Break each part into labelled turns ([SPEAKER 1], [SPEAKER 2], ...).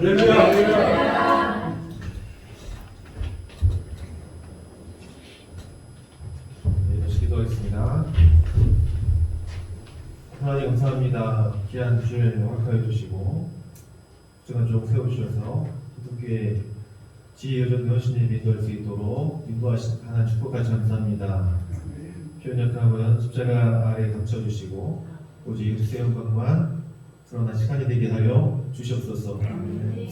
[SPEAKER 1] 할렐루야.
[SPEAKER 2] 네, 다시 기도하겠습니다. 하나님 감사합니다. 귀한 주일 허락하여 주시고 주간 종 세워주셔서 기독교의 지혜 여전 여신이 인도할 수 있도록 인도하신 하나님 축복까지 감사합니다. 교연약함은 십자가 아래 감춰주시고 오직 세운 것만 드러난 시간이 되게 하여 주시옵소서.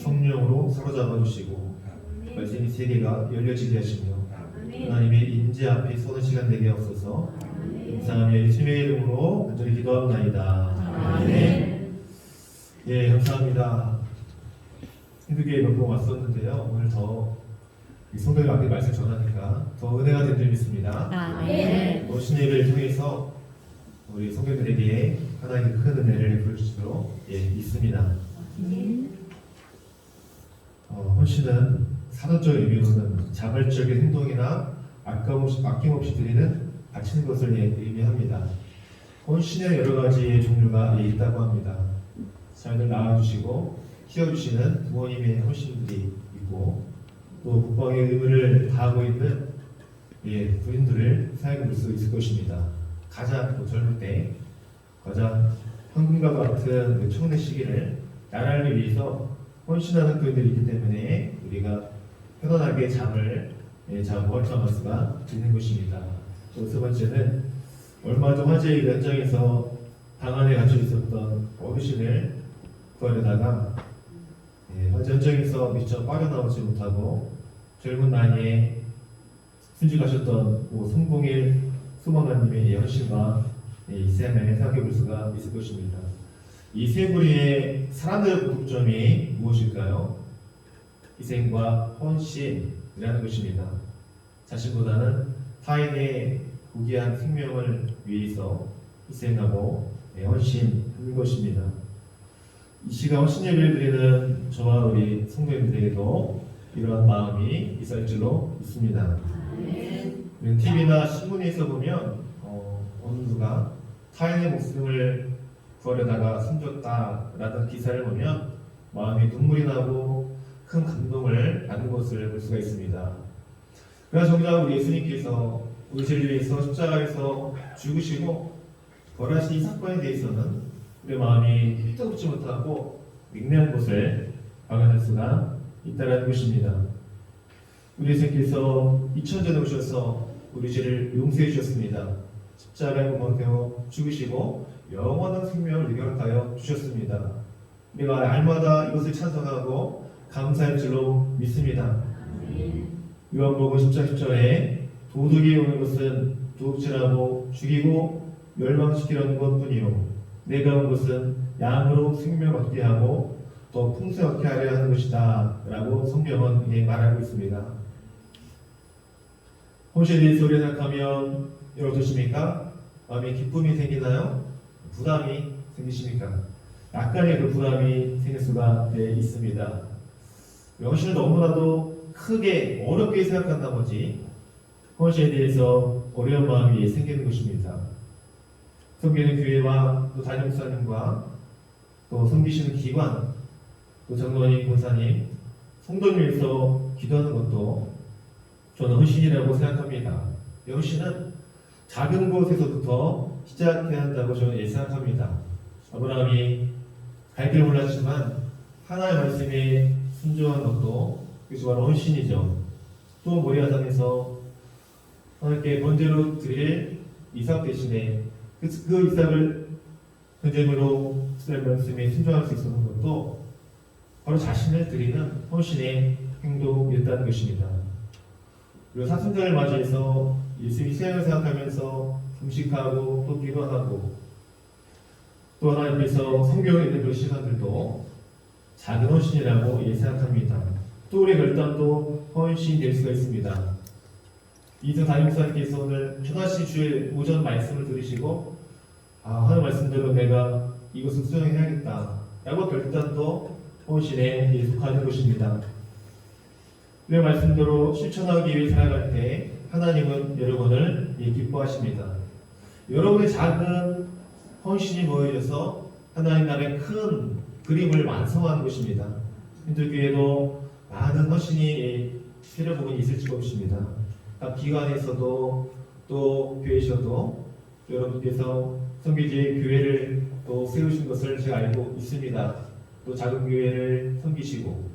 [SPEAKER 2] 성령으로 사로잡아 주시고 말씀이 세계가 열려지게 하시며 하나님의 인재 앞에 서는 시간 되게 하옵소서. 감사하며 예수님의 이름으로 간절히 기도합나이다. 아멘. 예, 감사합니다. 힘들게 몇 번 왔었는데요. 오늘 더 성도들 앞에 말씀 전하니까 더 은혜가 된 줄 믿습니다.
[SPEAKER 3] 아멘.
[SPEAKER 2] 오신 예배를 통해서 우리 성도들에게 하나님의 큰 은혜를 베풀어 주시도록 믿습니다. 헌신은 사도적 의미로는 자발적인 행동이나 아낌없이 드리는 바치는 것을 의미합니다. 헌신의 여러 가지의 종류가 있다고 합니다. 자녀들 낳아주시고 키워주시는 부모님의 헌신들이 있고 또 국방의 의무를 다하고 있는 부인들을 사용해 볼 수 있을 것입니다. 가장 젊을 때 가장 황금과 같은 청래 시기를 나라를 위해서 헌신하는 부인들이 있기 때문에 우리가 편안하게 잠을 자고 활동할 수가 있는 것입니다. 또 세 번째는 얼마 전 화재의 현장에서 방 안에 갇혀 있었던 어르신을 구하려다가 화재 현장에서 미처 빠져나오지 못하고 젊은 나이에 순직하셨던 송봉일 소방관님의 헌신과 이 셈을 생각해 볼 수가 있을 것입니다. 이 세 부류의 사람들의 공통점이 무엇일까요? 희생과 헌신이라는 것입니다. 자신보다는 타인의 고귀한 생명을 위해서 희생하고 헌신하는 것입니다. 이 시간 헌신 예배를 드리는 저와 우리 성도님들에게도 이러한 마음이 있을 줄로 믿습니다. TV나 신문에서 보면 어느 누가 타인의 목숨을 구하려다가 숨졌다라는 기사를 보면 마음이 눈물이 나고 큰 감동을 받는 것을 볼 수가 있습니다. 그러나 정작 우리 예수님께서 우리를 위해서 십자가에서 죽으시고 벌하신 이 사건에 대해서는 우리 마음이 뜨겁지 못하고 냉랭한 곳을 방황할 수가 있다는 것입니다. 우리 예수님께서 2000년 전에 오셔서 우리 죄를 용서해 주셨습니다. 십자가에 못 박혀 죽으시고 영원한 생명을 우리에게 허락하여 주셨습니다. 우리가 날마다 이것을 찬송하고 감사할 줄로 믿습니다. 요한복음 10장 10절에 도둑이 오는 것은 도둑질하고 죽이고 멸망시키려는 것뿐이요 내가 온 것은 양으로 생명을 얻게 하고 더 풍성하게 하려 하는 것이다 라고 성경은 말하고 있습니다. 헌신에 대해서 우리 생각하면 여러분 어떠십니까? 마음에 기쁨이 생기나요? 부담이 생기십니까? 약간의 그 부담이 생길 수가 있습니다. 헌신을 너무나도 크게 어렵게 생각한 나머지 헌신에 대해서 어려운 마음이 생기는 것입니다. 섬기는 교회와 또 담임 목사님과 또 섬기시는 기관 또 장로님, 권사님, 성도를 위해서 기도하는 것도 저는 헌신이라고 생각합니다. 헌신은 작은 곳에서부터 시작해야 한다고 저는 생각합니다. 아브라함이 갈 길을 몰랐지만 하나님의 말씀에 순종한 것도 그것이 바로 헌신이죠. 또 모리아산에서 하나님께 번제로 드릴 이삭 대신에 그 이삭을 번제물로 쓰는 말씀에 순종할 수 있었던 것도 바로 자신을 드리는 헌신의 행동이었다는 것입니다. 그리고 사순절을 맞이해서 예수님이 생을 생각하면서 금식하고 또 기도하고 또 하나님께서 성경을 읽는 그런 시간들도 작은 헌신이라고 생각합니다. 또 우리의 결단도 헌신이 될 수가 있습니다. 이승 담임목사님께서 오늘 초다시 주일 오전 말씀을 들으시고 하는 말씀대로 내가 이것을 수행해야겠다 라고 결단도 헌신에 속하는 것입니다. 그 말씀대로 실천하기 위해 살아갈 때 하나님은 여러분을 기뻐하십니다. 여러분의 작은 헌신이 모여져서 하나님 나라의 큰 그림을 완성하는 것입니다. 힌두교에도 많은 헌신이 필요 부분이 있을지 모르십니다. 각 기관에서도 또 교회에서도 여러분께서 성교지의 교회를 또 세우신 것을 제가 알고 있습니다. 또 작은 교회를 섬기시고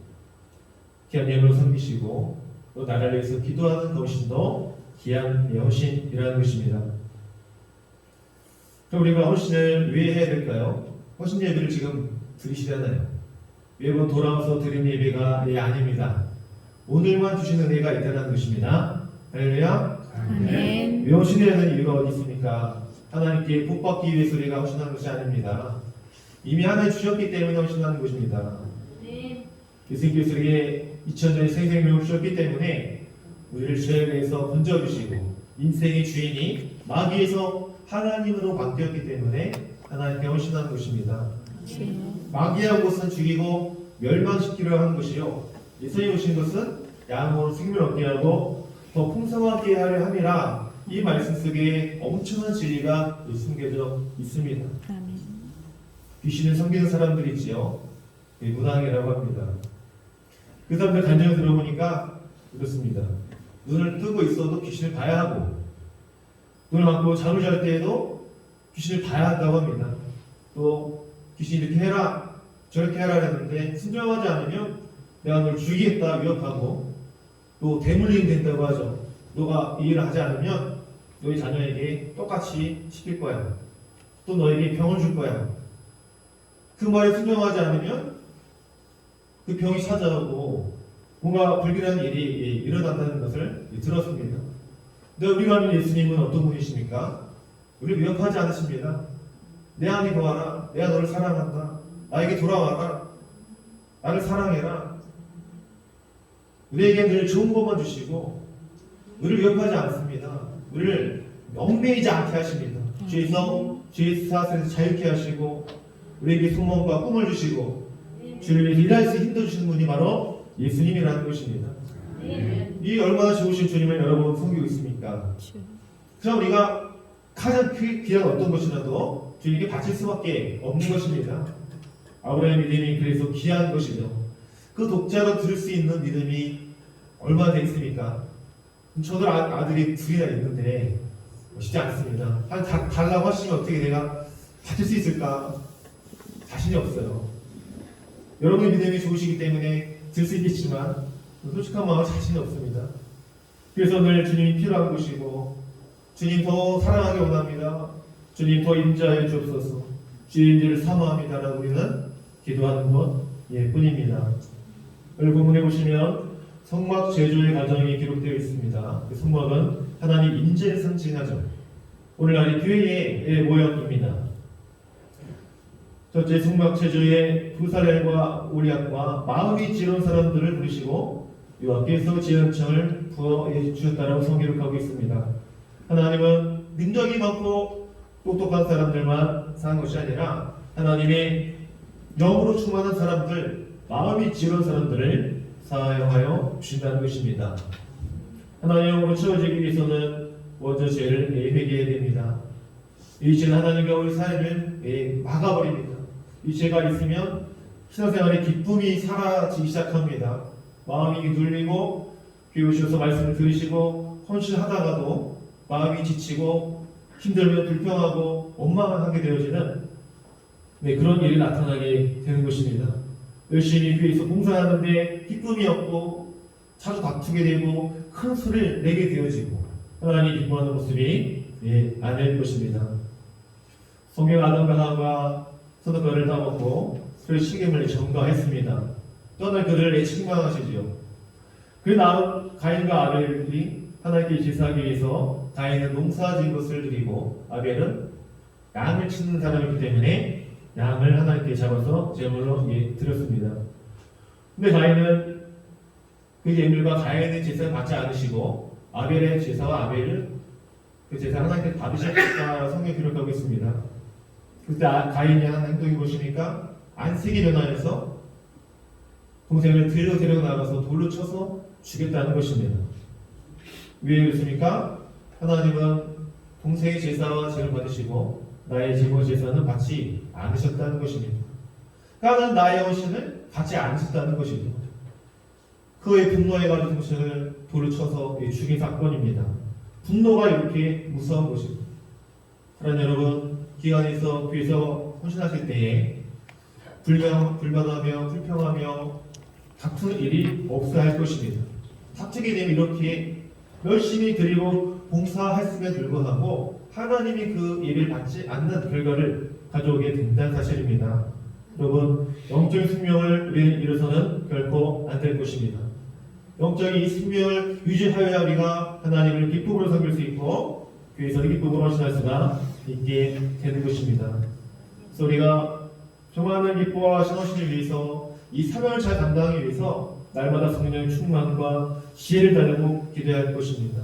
[SPEAKER 2] 귀한 예물로 섬기시고 또 나라를 위해서 기도하는 헌신도 귀한 헌신이라는 것입니다. 그럼 우리가 헌신을 왜 해야 될까요? 헌신 예배를 지금 드리시잖아요. 매번 돌아와서 드리는 예배가 아닙니다. 오늘만 주신 은혜가 있다는 것입니다. 할렐루야.
[SPEAKER 1] 아멘.
[SPEAKER 2] 왜 헌신해야 하는 이유가 어디 있습니까? 하나님께 복받기 위해서 우리가 헌신하는 것이 아닙니다. 이미 하나님 주셨기 때문에 헌신하는 것입니다. 예수님께서 우리에게 2000년의 생명을 주셨기 때문에 우리를 죄에 대해서 건져주시고 인생의 주인이 마귀에서 하나님으로 바뀌었기 때문에 하나님께 헌신하는 것입니다. 마귀한 것은 죽이고 멸망시키려 하는 것이요 예수님이 오신 것은 양으로 생명을 얻게 하고 더 풍성하게 하려 함이라. 이 말씀 속에 엄청난 진리가 숨겨져 있습니다. 귀신을 섬기는 사람들이 있지요. 무당이라고 합니다. 그 사람들 간증을 들어보니까 이렇습니다. 눈을 뜨고 있어도 귀신을 봐야 하고 눈을 감고 잠을 잘 때에도 귀신을 봐야 한다고 합니다. 또 귀신이 이렇게 해라 저렇게 해라 했는데 순종하지 않으면 내가 널 죽이겠다 위협하고 또 대물림 된다고 하죠. 너가 이 일을 하지 않으면 너희 자녀에게 똑같이 시킬 거야. 또 너에게 병을 줄 거야. 그 말에 순종하지 않으면 그 병이 찾아오고 뭔가 불길한 일이 일어난다는 것을 들었습니다. 근데 우리가 아는 예수님은 어떤 분이십니까? 우리를 위협하지 않으십니다. 내 안에 거하라. 내가 너를 사랑한다. 나에게 돌아와라. 나를 사랑해라. 우리에게 늘 좋은 것만 주시고 우리를 위협하지 않습니다. 우리를 얽매이지 않게 하십니다. 죄의 사슬에서 자유케 하시고 우리에게 소망과 꿈을 주시고 주를 위해 일할 수 힘도 주시는 분이 바로 예수님이라는 것입니다. 이 얼마나 좋으신 주님을 여러분 섬기고 있습니까? 그럼 우리가 가장 귀한 어떤 것이라도 주님께 바칠 수밖에 없는 것입니다. 아브라함의 믿음이 그래서 귀한 것이죠. 그 독자로 들을 수 있는 믿음이 얼마나 되겠습니까? 저들 아들이 둘이나 있는데 쉽지 않습니다. 달라고 하시면 어떻게 내가 받을 수 있을까? 자신이 없어요. 여러분의 믿음이 좋으시기 때문에 들 수 있겠지만 솔직한 마음은 자신이 없습니다. 그래서 늘 주님이 필요한 것이고 주님 더 사랑하기 원합니다. 주님 더 임자해 주옵소서. 주의 임재를 사모합니다라고 우리는 기도하는 것 뿐입니다. 오늘 본문에 보시면 성막 제조의 과정이 기록되어 있습니다. 그 성막은 하나님 임재를 상징하죠. 오늘날 이 교회의 모형입니다. 첫째, 성막 제조의 부살렐과 오리압과 마음이 지혜로운 사람들을 부르시고 여호와께서 지혜청을 부어해 주셨다라고 성기록하고 있습니다. 하나님은 능력이 많고 똑똑한 사람들만 사는 것이 아니라 하나님의 영으로 충만한 사람들, 마음이 지혜로운 사람들을 사용하여 주신다는 것입니다. 하나님의 영으로 채워지기 위해서는 먼저 죄를 회개해야 됩니다. 이 죄는 하나님과 우리 삶을 막아버립니다. 이 죄가 있으면 신앙생활의 기쁨이 사라지기 시작합니다. 마음이 눌리고 교회 오셔서 말씀을 들으시고 헌신하다가도 마음이 지치고 힘들면 불평하고 원망하게 되어지는 그런 일이 나타나게 되는 것입니다. 열심히 교회에서 봉사하는데 기쁨이 없고 자주 다투게 되고 큰 소리를 내게 되어지고 하나님이 기뻐하는 모습이 아닐 것입니다. 성경 아담과 하와가 선악과를 따먹고 그의 식임을 전가했습니다. 떠날 그들을 책망하시지요. 그 다음 가인과 아벨이 하나님께 제사하기 위해서 가인은 농사진 것을 드리고 아벨은 양을 치는 사람이기 때문에 양을 하나님께 잡아서 제물로 드렸습니다. 근데 가인은 그 예물과 가인의 제사를 받지 않으시고 아벨의 제사와 아벨을 그 제사 하나님께 받으셨다 성경에 기록하고 있습니다. 그때 가인이 한 행동이 무엇입니까? 안색이 변하여서 동생을 들로 데려나가서 돌로 쳐서 죽였다는 것입니다. 왜 그렇습니까? 하나님은 동생의 제사와 제를 받으시고 나의 제물 제사는 받지 않으셨다는 것입니다. 나는 나의 헌신을 받지 않으셨다는 것이죠. 그의 분노해가지고 동생을 돌을 쳐서 죽인 사건입니다. 분노가 이렇게 무서운 것입니다. 사랑하는 여러분, 기관에서 교회에서 헌신하실 때에 불만하며 불평하며 다투는 일이 없어야 할 것입니다. 다투게 되면 이렇게 열심히 드리고 봉사했음에 불구하고 하나님이 그 일을 받지 않는 결과를 가져오게 된다는 사실입니다. 여러분, 영적인 숙명을 우리는 이뤄서는 결코 안 될 것입니다. 영적인 이 숙명을 유지하여야 우리가 하나님을 기쁨으로 섬길 수 있고 교회에서 기쁨으로 헌신할 수가 있게 되는 것입니다. 그래서 우리가 정말 기뻐하신 헌신을 위해서 이 사명을 잘 감당하기 위해서 날마다 성령의 충만과 지혜를 달라고 기도해야 할 것입니다.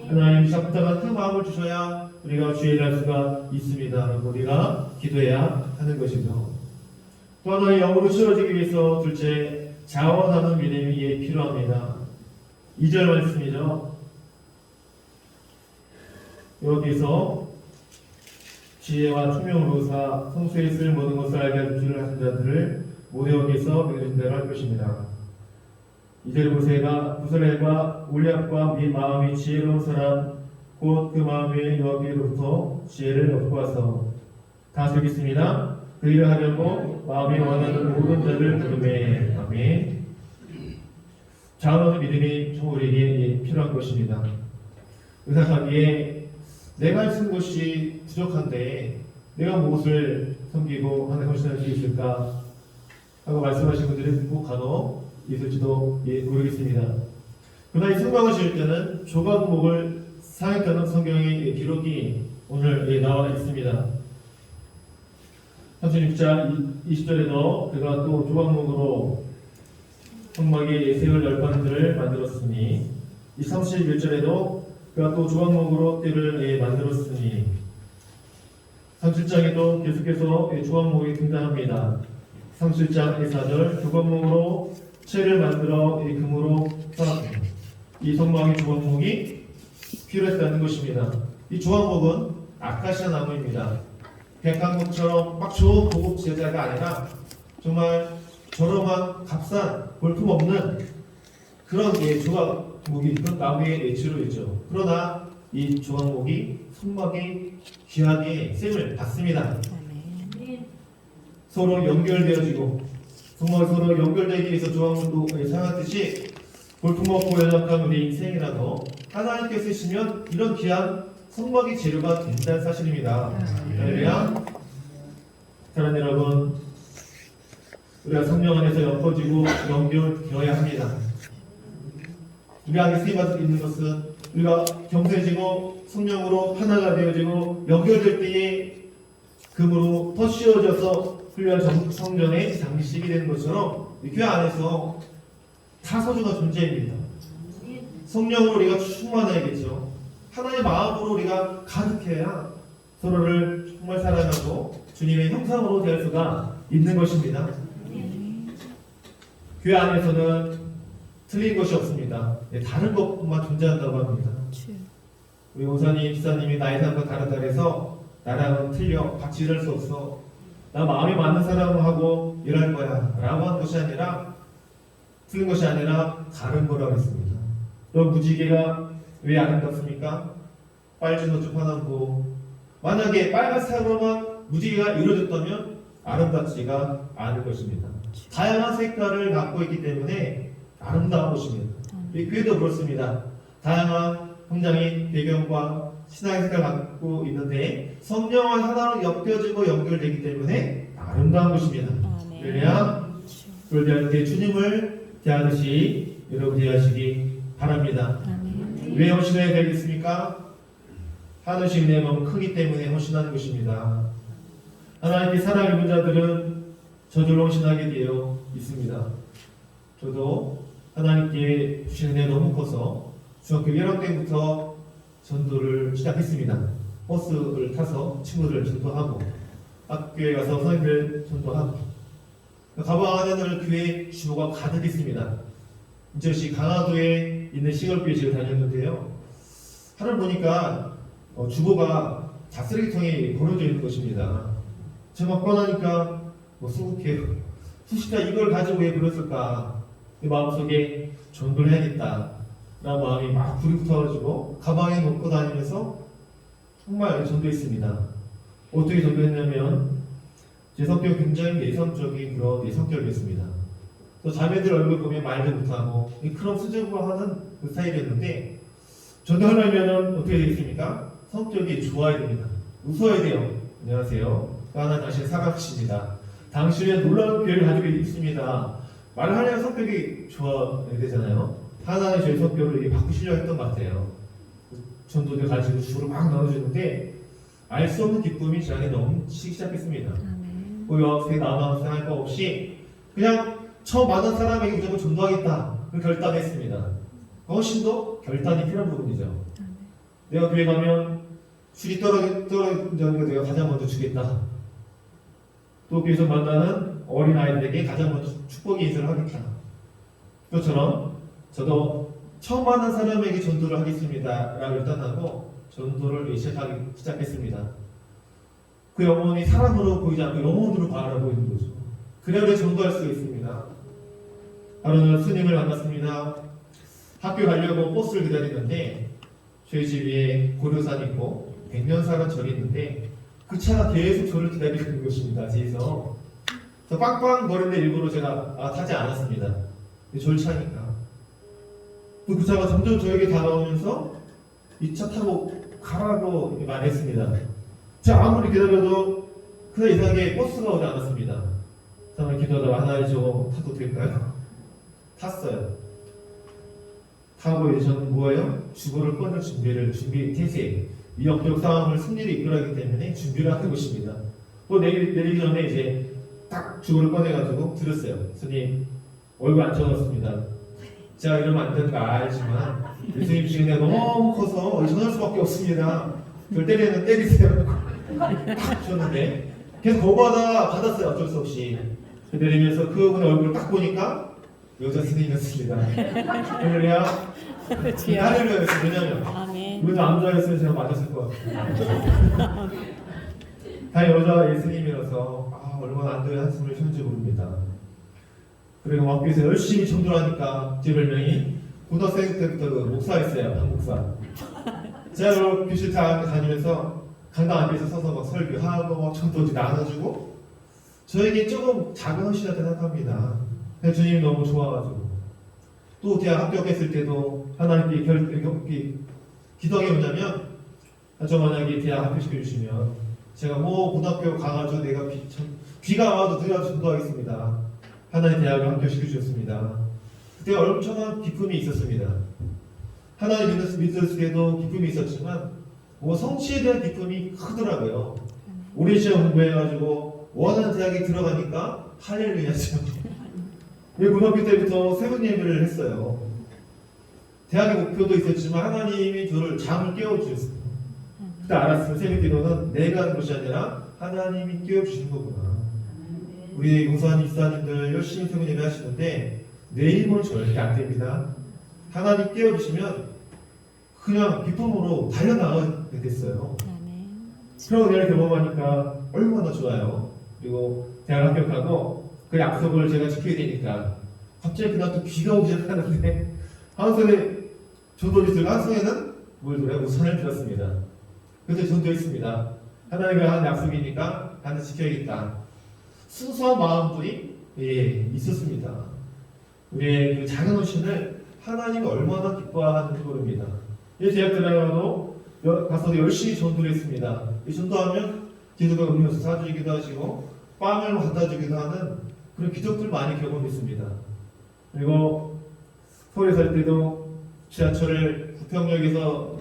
[SPEAKER 2] 하나님 잡다가 그 마음을 주셔야 우리가 주의 일을 할 수가 있습니다. 우리가 기도해야 하는 것이죠. 또 하나 영으로 치러지기 위해서 둘째, 자원하는 믿음이 필요합니다. 2절 말씀이죠. 여기서 지혜와 투명으로 사 성수에 쓸 모든 것을 알게 할 줄을 하신 자들을 모세에게서 명해준 대로 할 것입니다. 이제 모세가 부스렐과 올리압과 마음이 지혜로운 사람 곧 그 마음에 여호와께로부터 지혜를 얻고 와서 다 적겠습니다. 그 일을 하려고 마음이 원하는 모든 자를 부르매. 아멘. 자원하는 믿음이 정 우리에게 필요한 것입니다. 의사하기에 내가 쓴 것이 부족한데 내가 무엇을 섬기고 하나님 헌신할 수 있을까 하고 말씀하신 분들이 꼭 간혹 있을지도 모르겠습니다. 그러나 이 성경을 지을 때는 조각목을 사용했다는 성경의 기록이 오늘 나와 있습니다. 36장 20절에도 그가 또 조각목으로 성막의 세울 열판들을 만들었으니 이 31절에도 그가 또 조각목으로 띠를 만들었으니 37장에도 계속해서 조각목이 등장합니다. 37장 4절 조각목으로 채를 만들어 금으로 쌓았다. 이 성막의 조각목이 필요했다는 것입니다. 이 조각목은 아카시아 나무입니다. 백향목처럼 막 좋은 고급 제자가 아니라 정말 저렴한 값싼 볼품없는 그런 조각목이 그런 나무의 주로 있죠. 그러나 이 조각목이 성막이 귀하게 셈을 받습니다. 서로 연결되어지고 성막이 서로 연결되기 위해서 조각목도 사용하듯이 볼품없고 연약한 우리 인생이라도 하나님께 쓰시면 이런 귀한 성막의 재료가 된다는 사실입니다. 할렐루야. 사랑하는 여러분, 우리가 성령 안에서 엮어지고 연결되어야 합니다. 우리 안에 쓰임받을 있는 것은 우리가 겸손해지고 성령으로 하나가 되어지고 연결될 때에 금으로 더 씌워져서 훌륭한 성전의 장식이 되는 것처럼 교회 안에서 다 소중한 존재입니다. 성령으로 우리가 충만해야겠죠. 하나님의 마음으로 우리가 가득해야 서로를 정말 사랑하고 주님의 형상으로 될 수가 있는 것입니다. 교회 안에서는 틀린 것이 없습니다. 다른 것만 존재한다고 합니다. 우리 원사님, 집사님이 나의 삶과 다르다 해서 나랑은 틀려, 같이 일할 수 없어, 나 마음이 맞는 사람하고 일할 거야 라고 하는 것이 아니라, 틀린 것이 아니라 다른 거라고 했습니다. 여러분, 무지개가 왜 아름답습니까? 빨주 노초 파남보. 만약에 빨간색으로만 무지개가 이루어졌다면 아름답지가 않을 것입니다. 다양한 색깔을 갖고 있기 때문에 아름다운 것입니다. 교회도 그렇습니다. 다양한 성장의 배경과 신앙의 색깔을 갖고 있는데 성령과 하나로 엮여지고 연결되기 때문에 아름다운 것입니다. 그래야 그걸 대할 때 주님을 대하듯이 여러분 대하시기 바랍니다. 왜 헌신해야 되겠습니까? 하늘의 은혜가 너무 크기 때문에 헌신하는 것입니다. 하나님께 사랑 입은 자들은 저절로 헌신하게 되어 있습니다. 저도 하나님께 주신 은혜 너무 커서 중학교 1학년 때부터 전도를 시작했습니다. 버스를 타서 친구들 전도하고 학교에 가서 선생님들 전도하고 가방 안에는 교회 주보가 가득 있습니다. 인천시 강화도에 있는 시골교회 지금 다녔는데요. 하늘 보니까 주보가 다 쓰레기통에 버려져 있는 것입니다. 제가 꺼내니까 수국해요. 수시가 이걸 가지고 왜 그랬을까? 내 마음속에 전도를 해야겠다 라는 마음이 막 불이 붙어가지고 가방에 놓고 다니면서 정말 전도했습니다. 어떻게 전도했냐면 제 성격 굉장히 내성적인 그런 내성격이었습니다. 또 자매들 얼굴 보면 말도 못하고 그런 수줍어하는 그 스타일이었는데 전도하려면 어떻게 되겠습니까? 성격이 좋아야 됩니다. 웃어야 돼요. 안녕하세요. 하나님 당신 사랑하십니다. 당신의 놀라운 기회를 가지고 있습니다. 말을 하려면 성격이 좋아야 되잖아요. 하나님 저희 성격을 이렇게 바꾸시려 했던 것 같아요. 전도를 가지고 주로 막 나눠주는데 알 수 없는 기쁨이 제 안에 넘치기 시작했습니다. 그 여학생 남학생 할 거 없이 그냥 처음 만난 사람에게 무조건 전도하겠다 그 결단했습니다. 훨씬 더 결단이 필요한 부분이죠. 내가 교회 가면 술이 떨어지는 거 내가 가장 먼저 주겠다. 또 교회에서 만나는 어린 아이들에게 가장 먼저 축복의 인사를 하겠다. 그것처럼 저도 처음 만난 사람에게 전도를 하겠습니다 라고 결단하고 전도를 시작했습니다. 그 영혼이 사람으로 보이지 않고 영혼으로 바라보이는 거죠. 그래야 우리가 전도할 수가 있습니다. 하루는 스님을 만났습니다. 학교 가려고 버스를 기다리는데 저희 집 위에 고려산 있고 백년사란 절이 있는데 그 차가 계속 저를 기다리고 있는 것입니다. 뒤에서 그래서 빵빵 거리는데 일부러 제가 타지 않았습니다. 절차니까. 또 그 차가 점점 저에게 다가오면서 이 차 타고 가라고 말했습니다. 제가 아무리 기다려도 그 이상하게 버스가 오지 않았습니다. 정말 기도하다가 하나님 저거 타도 될까요? 탔어요. 타고 이제 저는 뭐예요? 주보를 꺼낼 준비 태세. 이 역적 싸움을 승리를 이끌어가기 때문에 준비를 하는 것입니다. 또 내리기 전에 이제 딱 주보를 꺼내가지고 드렸어요. 스님 얼굴 안 쳐놨습니다. 제가 이러면 안 되는 거 알지만 예수님 지금 너무 커서 전할 수밖에 없습니다. 저를 때리면 때리세요. 딱 줬는데 계속 거부하다 받았어요. 어쩔 수 없이 내리면서 그분의 얼굴을 딱 보니까 여자 스님이었습니다. 할렐루야. 할렐루야였어요. 왜냐면 그 남자였으면 제가 맞았을 것 같아요. 다 여자 예수님이라서 얼마나 안도의 한숨을 쉬는지 모릅니다. 그리고 학교에서 열심히 전도를 하니까 제 별명이 고등학생 때부터 그 목사였어요. 한 목사. 제가 교실 다니면서 강당 앞에서 서서 막 설교하고 막 전도지 나눠주고 저에게 조금 작은 헌신이라고 생각합니다. 주님이 너무 좋아가지고 또 대학 합격했을 때도 하나님께 기도하게 뭐냐면 저 만약에 대학 합격시켜주시면 제가 고등학교 가가지고 내가 비가 와도 들어가서 전도하겠습니다. 하나님 대학을 합격시켜주셨습니다. 그때 엄청난 기쁨이 있었습니다. 하나님 믿을 때도 기쁨이 있었지만 성취에 대한 기쁨이 크더라고요. 오랜 시간 공부해가지고 원하는 대학에 들어가니까 할렐루야죠. 고등학교 때부터 새벽 예배를 했어요. 대학의 목표도 있었지만 하나님이 저를 잠을 깨워주셨어요. 그때 알았어요. 새벽 기도는 내가 하는 것이 아니라 하나님이 깨워주시는 거구나. 우리 공사님, 집사님들 열심히 새벽 예배 하시는데 내 힘은 절대 안 됩니다. 하나님 깨워주시면 그냥 기쁨으로 달려나가게 됐어요. 그런 은혜를 경험하니까 얼마나 좋아요. 그리고 대학 합격하고 그 약속을 제가 지켜야 되니까 갑자기 그날 또 비가 오기 시작하는데 한 손에 전도지 들고 한 손에는 뭘 들어요? 우산을 들었습니다. 그때 전도했습니다. 하나님과 한 약속이니까 하나 지켜야겠다. 순수한 마음들이 있었습니다. 우리의 그 작은 헌신을 하나님이 얼마나 기뻐하는 모릅니다. 대학 들어가도 가서 열심히 전도를 했습니다. 이 전도하면 기도가 음료수 사주기도 하시고 빵을 갖다 주기도 하는 그런 기적들 많이 경험했습니다. 그리고 서울에 살 때도 지하철을 부평역에서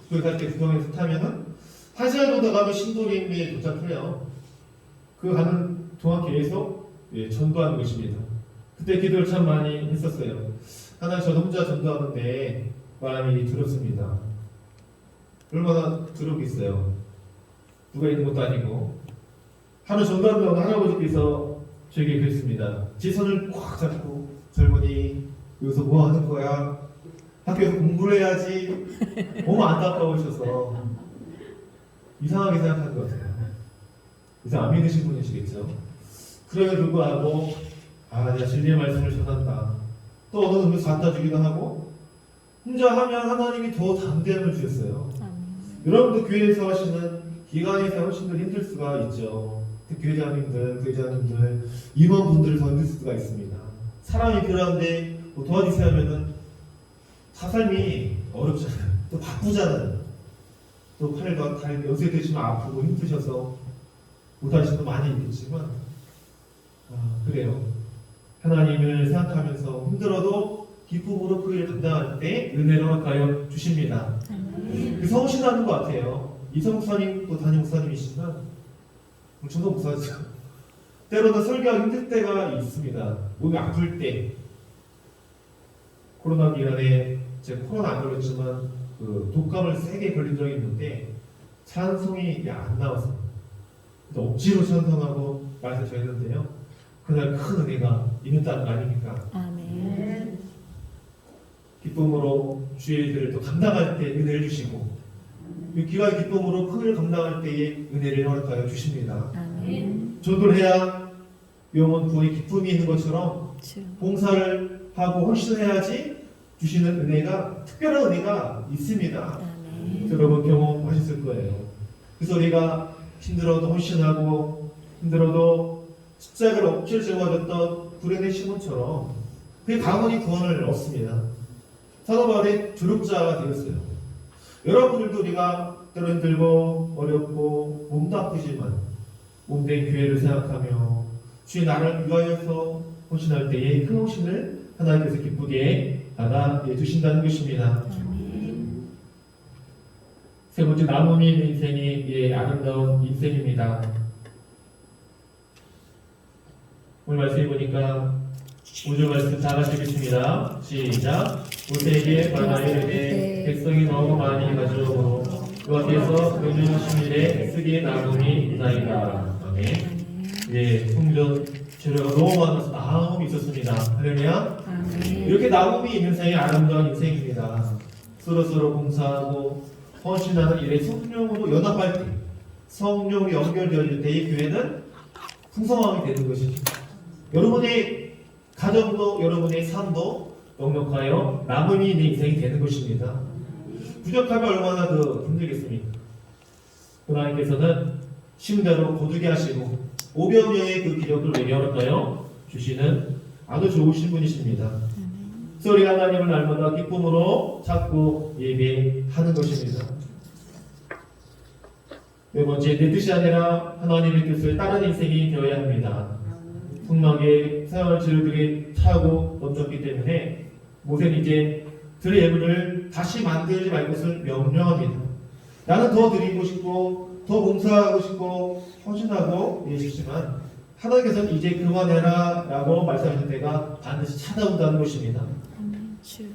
[SPEAKER 2] 서울 살 때 부평역에서 타면은 1시간 정도 가면 신도림에 도착해요. 그 가는 동안 계속 전도하는 것입니다. 그때 기도를 참 많이 했었어요. 하나님 저 혼자 전도하는데 마음이 들었습니다. 얼마나 들었겠어요. 누가 있는 것도 아니고. 하루 전도한다고 할아버지께서 저에게 그랬습니다. 제 손을 꽉 잡고 젊은이 여기서 뭐 하는 거야? 학교에서 공부를 해야지. 너무 안타까우셔서 이상하게 생각한 것 같아요. 이제 안 믿으신 분이시겠죠. 그럼에도 불구하고 내가 진리의 말씀을 전한다. 또 어느 음료수 갖다 주기도 하고 혼자 하면 하나님이 더 담대함을 주셨어요. 여러분도 교회에서 하시는 기관에서 훨씬 더 힘들 수가 있죠. 교회자님들, 임원분들을 더 힘들 수가 있습니다. 사람이 필요한데 뭐 도와주세요 하면은 다 삶이 어렵잖아요. 또 바쁘잖아요. 또 팔과 다리 연세드시면 아프고 힘드셔서 못하시는 분 많이 있겠지만 그래요. 하나님을 생각하면서 힘들어도 기쁨으로 그 일을 감당할 때 은혜로 허락하여 주십니다. 그 성신하는 것 같아요. 이성 목사님 또 담임 목사님이시지만 저도 목사죠. 때로는 설교하기 힘들 때가 있습니다. 몸이 아플 때. 코로나 기간에 제가 코로나 안 걸렸지만 그 독감을 세게 걸린 적이 있는데 찬송이 안 나왔어요. 억지로 찬송하고 말씀 전했는데요. 그날 큰 은혜가 있는 거 아닙니까?
[SPEAKER 1] 아멘.
[SPEAKER 2] 기쁨으로 주의 일들을 또 감당할 때 은혜를 주시고 기와의 기쁨으로 큰 일을 감당할 때에 은혜를 허락하여 주십니다.
[SPEAKER 1] 아멘.
[SPEAKER 2] 전도를 해야 영혼 구원에 기쁨이 있는 것처럼 봉사를 하고 헌신해야지 주시는 은혜가 특별한 은혜가 있습니다. 여러분 경험하셨을 거예요. 그래서 우리가 힘들어도 헌신하고 힘들어도 십자가를 억지로 짊어졌던 불행의 시몬처럼 그 가문이 구원을 얻습니다. 사도 바울의 조력자가 되었어요. 여러분들도 우리가 때로 힘들고 어렵고 몸도 아프지만 몸된 교회를 생각하며 주의 나라를 위하여서 헌신할 때에 큰 헌신을 하나님께서 기쁘게 받아 주신다는 것입니다. 세 번째, 나무미 인생이 아름다운 인생입니다. 오늘 말씀해 보니까 5절 말씀 다 같이 읽겠습니다. 시작. 모세에게 말하여 백성이 너무 많이 가져오므로 그 앞에서 금요일 일에 쓰기에 나무미 있나이다. 아멘. 성전 재료가 너무 많아서 나무미 있었습니다. 할렐루야. 이렇게 나무미 있는 인생이 아름다운 인생입니다. 서로서로 봉사하고 헌신하는 일에 성령으로 연합할 때, 성령으로 연결되어질 때의 교회는 풍성함이 되는 것이죠. 여러분의 가정도 여러분의 삶도 넉넉하여 나무미 있는 인생이 되는 것입니다. 부족하면 얼마나 더 힘들겠습니까? 하나님께서는 심대로 거두게 하시고 500명의 그 기력을 우리에게 허락하여 주시는 아주 좋으신 분이십니다. 그래서 우리가 하나님을 날마다 기쁨으로 찾고 예배하는 것입니다. 네 번째, 내 뜻이 아니라 하나님의 뜻을 따르는 인생이 되어야 합니다. 풍막에 사용할 재료들이 차고 넘쳤기 때문에 모세는 이제 들의 예물을 다시 만들지 말 것을 명령합니다. 나는 더 드리고 싶고 더 봉사하고 싶고 헌신하고 싶지만 하나님께서는 이제 그만해라 라고 말씀하실 때가 반드시 찾아온다는 것입니다.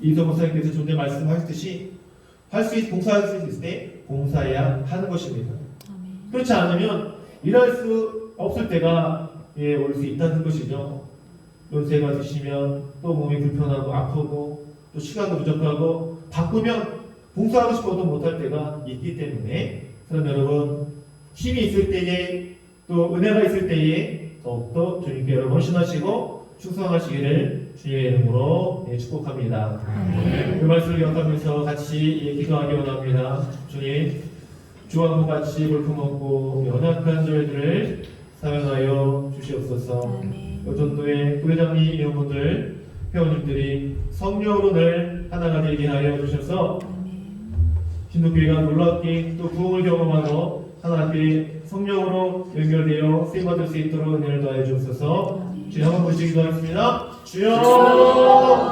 [SPEAKER 2] 이성 목사님께서 좀 전에 말씀하셨듯이 봉사할 수 있을 때 봉사해야 하는 것입니다. 그렇지 않으면 일할 수 없을 때가 올 수 있다는 것이죠. 연세가 드시면 또 몸이 불편하고 아프고 또 시간도 부족하고 바쁘면 봉사하고 싶어도 못할 때가 있기 때문에 그럼 여러분 힘이 있을 때에 또 은혜가 있을 때에 더욱더 주님께 여러분 헌신하시고 충성하시기를 주의 이름으로 축복합니다. 그 말씀을 기억하면서 같이 기도하기 원합니다. 주님, 주와 같이 볼품없고 연약한 저희들을 사용하여 주시옵소서. 여전도의 부회장님 여러분들 회원님들이 성령으로 늘 하나가 되게 하여 주셔서 신도교회가 놀랍게 또 구원을 경험하고 하나님께 성령으로 연결되어 쓰임받을 수 있도록 은혜를 더해 주옵소서. 주여 한번 보시기 바랍니다. 주여